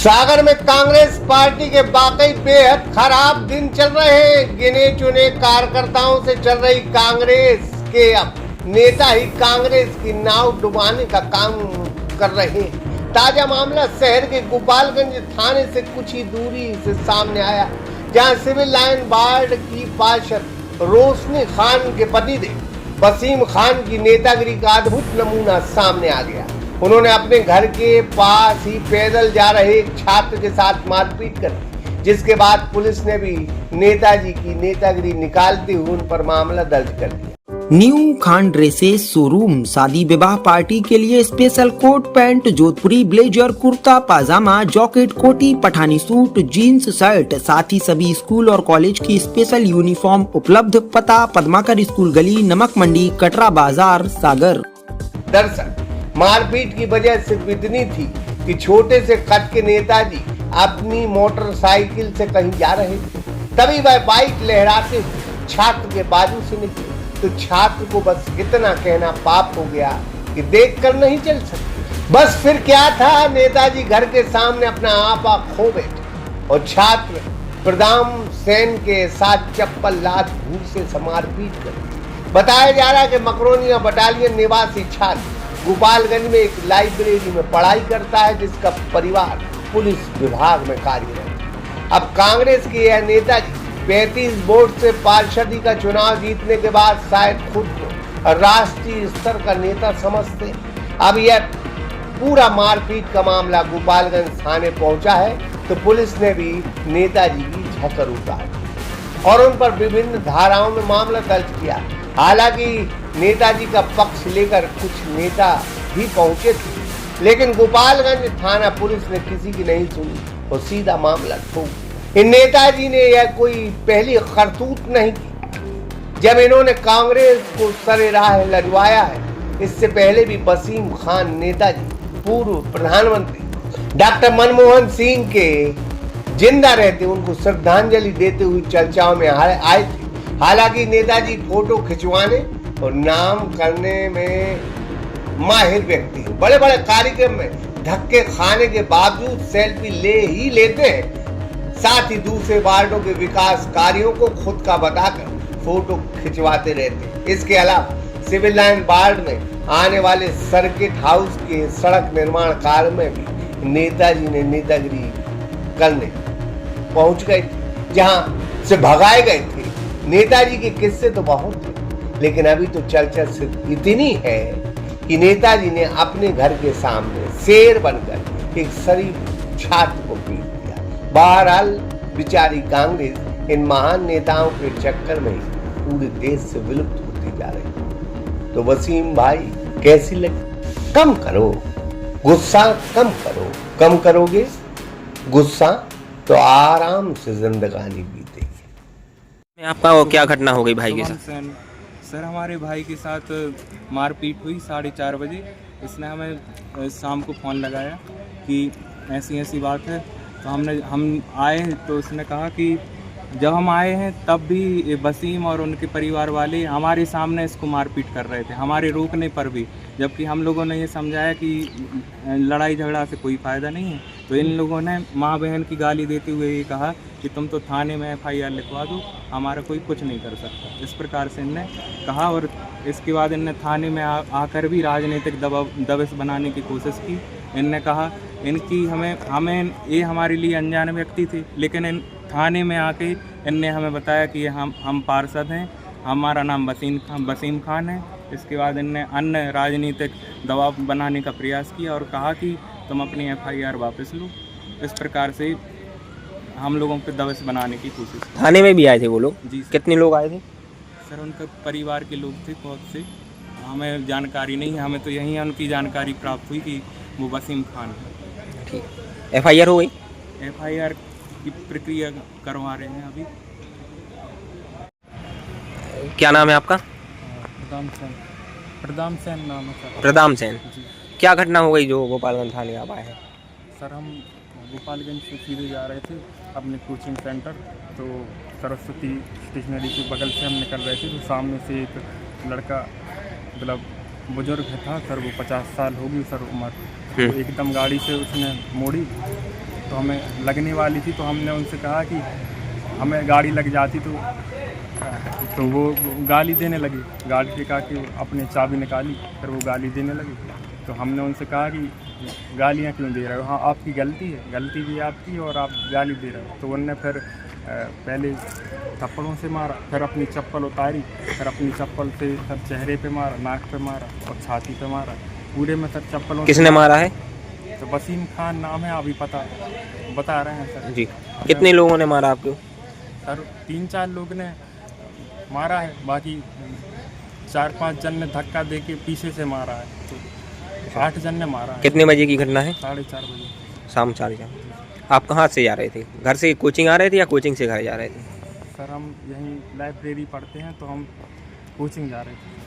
सागर में कांग्रेस पार्टी के वाकई बेहद खराब दिन चल रहे हैं। गिने चुने कार्यकर्ताओं से चल रही कांग्रेस के अब नेता ही कांग्रेस की नाव डुबाने का काम कर रहे हैं। ताजा मामला शहर के गोपालगंज थाने से कुछ ही दूरी से सामने आया, जहां सिविल लाइन वार्ड की पार्षद रोशनी खान के पतिदेव वसीम खान की नेतागिरी का अद्भुत नमूना सामने आ गया। उन्होंने अपने घर के पास ही पैदल जा रहे एक छात्र के साथ मारपीट कर दी, जिसके बाद पुलिस ने भी नेताजी की नेतागिरी निकालते हुए उन पर मामला दर्ज कर दिया। न्यू खान ड्रेसेस शोरूम शादी विवाह पार्टी के लिए स्पेशल कोट पैंट, जोधपुरी ब्लेजर, कुर्ता पाजामा, जॉकेट, कोटी, पठानी सूट, जीन्स, शर्ट, साथ ही सभी स्कूल और कॉलेज की स्पेशल यूनिफॉर्म उपलब्ध। पता पद्माकर स्कूल गली, नमक मंडी, कटरा बाजार, सागर। दरअसल मारपीट की वजह सिर्फ इतनी थी कि छोटे से कद के नेताजी अपनी मोटरसाइकिल से कहीं जा रहे थे, तभी वह बाइक लहराते हुए छात्र के बाजू से निकले। तो छात्र को बस इतना कहना पाप हो गया कि देखकर नहीं चल सकते। बस फिर क्या था, नेताजी घर के सामने अपना आपा खो बैठे और छात्र प्रदाम सेन के साथ चप्पल लात घूसे से मारपीट कर। बताया जा रहा है कि मकरोनिया बटालियन निवासी छात्र गोपालगंज में एक लाइब्रेरी में पढ़ाई करता है, जिसका परिवार पुलिस विभाग में कार्यरत है। अब कांग्रेस के यह नेताजी 35 वोट से पार्षदी का चुनाव जीतने के बाद शायद खुद को राष्ट्रीय स्तर का नेता समझते। अब यह पूरा मारपीट का मामला गोपालगंज थाने पहुंचा है, तो पुलिस ने भी नेताजी की झकर उतारी और उन पर विभिन्न धाराओं में मामला दर्ज किया। हालांकि नेताजी का पक्ष लेकर कुछ नेता भी पहुंचे थे, लेकिन गोपालगंज थाना पुलिस ने किसी की नहीं सुनी और सीधा मामला ठोक। इन नेताजी ने यह कोई पहली करतूत नहीं की जब इन्होंने कांग्रेस को सरे राह लजवाया है। इससे पहले भी वसीम खान नेताजी पूर्व प्रधानमंत्री डॉक्टर मनमोहन सिंह के जिंदा रहते उनको श्रद्धांजलि देते हुए चर्चाओं में आए थे। हालांकि नेताजी फोटो खिंचवाने और नाम करने में माहिर व्यक्ति हैं। बड़े बड़े कार्यक्रम में धक्के खाने के बावजूद सेल्फी ले ही लेते हैं, साथ ही दूसरे वार्डों के विकास कार्यों को खुद का बताकर फोटो खिंचवाते रहते हैं। इसके अलावा सिविल लाइन वार्ड में आने वाले सर्किट हाउस के सड़क निर्माण कार्य में भी नेताजी ने नेतागिरी करने पहुंच गए थे, जहां से भगाए गए थे। नेताजी के किस्से तो बहुत थे, लेकिन अभी तो चर्चा सिर्फ इतनी है कि नेताजी ने अपने घर के सामने शेर बनकर एक शरीफ छात्र को पीट दिया। बहरहाल बेचारी कांग्रेस इन महान नेताओं के चक्कर में पूरे देश से विलुप्त होती जा रही है। तो वसीम भाई कैसी लगी? कम करो गुस्सा, कम करो। कम करोगे गुस्सा तो आराम से जिंदगानी बीतेगी। आपका वो क्या घटना हो गई भाई के साथ? सर हमारे भाई के साथ मारपीट हुई 4:30 बजे। इसने हमें शाम को फ़ोन लगाया कि ऐसी ऐसी बात है, तो हम आए तो उसने कहा कि जब हम आए हैं तब भी वसीम और उनके परिवार वाले हमारे सामने इसको मारपीट कर रहे थे, हमारे रोकने पर भी, जबकि हम लोगों ने ये समझाया कि लड़ाई झगड़ा से कोई फ़ायदा नहीं है। तो इन लोगों ने माँ बहन की गाली देते हुए ये कहा कि तुम तो थाने में FIR लिखवा दो, हमारा कोई कुछ नहीं कर सकता। इस प्रकार से इनने कहा और इसके बाद इनने थाने में आकर भी राजनीतिक दबाव बनाने की कोशिश की। इनने कहा इनकी हमें ये हमारे लिए अनजान व्यक्ति थे, लेकिन इन थाने में आके इनने हमें बताया कि हम पार्षद हैं, हमारा नाम वसीम खान है। इसके बाद इनने अन्य राजनीतिक दबाव बनाने का प्रयास किया और कहा कि तुम अपनी FIR वापस लो। इस प्रकार से हम लोगों पे दबस बनाने की कोशिश। थाने में भी आए थे वो लोग? जी। कितने लोग आए थे? सर उनके परिवार के लोग थे बहुत से, हमें जानकारी नहीं है। हमें तो यहीं उनकी जानकारी प्राप्त हुई कि वो वसीम खान है। ठीक। FIR हो गई? FIR की प्रक्रिया करवा रहे हैं अभी। क्या नाम है आपका? प्रदाम सेन नाम है सर। प्रदाम सेन। क्या घटना हो गई जो गोपालगंज थाने आप आए हैं? सर हम गोपालगंज से सीधे जा रहे थे अपने कोचिंग सेंटर, तो सरस्वती स्टेशनरी के बगल से हम निकल रहे थे, तो सामने से एक लड़का मतलब बुजुर्ग था सर, वो 50 साल होगी सर उम्र, तो एकदम गाड़ी से उसने मोड़ी तो हमें लगने वाली थी, तो हमने उनसे कहा कि हमें गाड़ी लग जाती तो वो गाली देने लगे। गाड़ी पे कहा कि अपनी चाबी निकाली, फिर वो गाली देने लगे। तो हमने उनसे कहा कि गालियाँ क्यों दे रहे हो, हाँ आपकी गलती है, गलती भी आपकी है और आप गाली दे रहे हो। तो उनने फिर पहले थप्पड़ों से मारा, फिर अपनी चप्पल उतारी, फिर अपनी चप्पल से फिर चेहरे पे मारा, नाक पे मारा और छाती पे मारा, पूरे में सर चप्पलों से किसने मारा है? तो वसीम खान नाम है, अभी पता बता रहे हैं सर। जी, कितने लोगों ने मारा आपको? सर 3-4 लोग ने मारा है, बाकी 4-5 जन ने धक्का दे के पीछे से मारा है, तो 8 जन ने मारा है। कितने बजे की घटना है? 4:30 बजे। शाम 4 बजे। आप कहाँ से जा रहे थे? घर से कोचिंग आ रहे थे या कोचिंग से घर जा रहे थे? सर हम यहीं लाइब्रेरी पढ़ते हैं, तो हम कोचिंग जा रहे थे।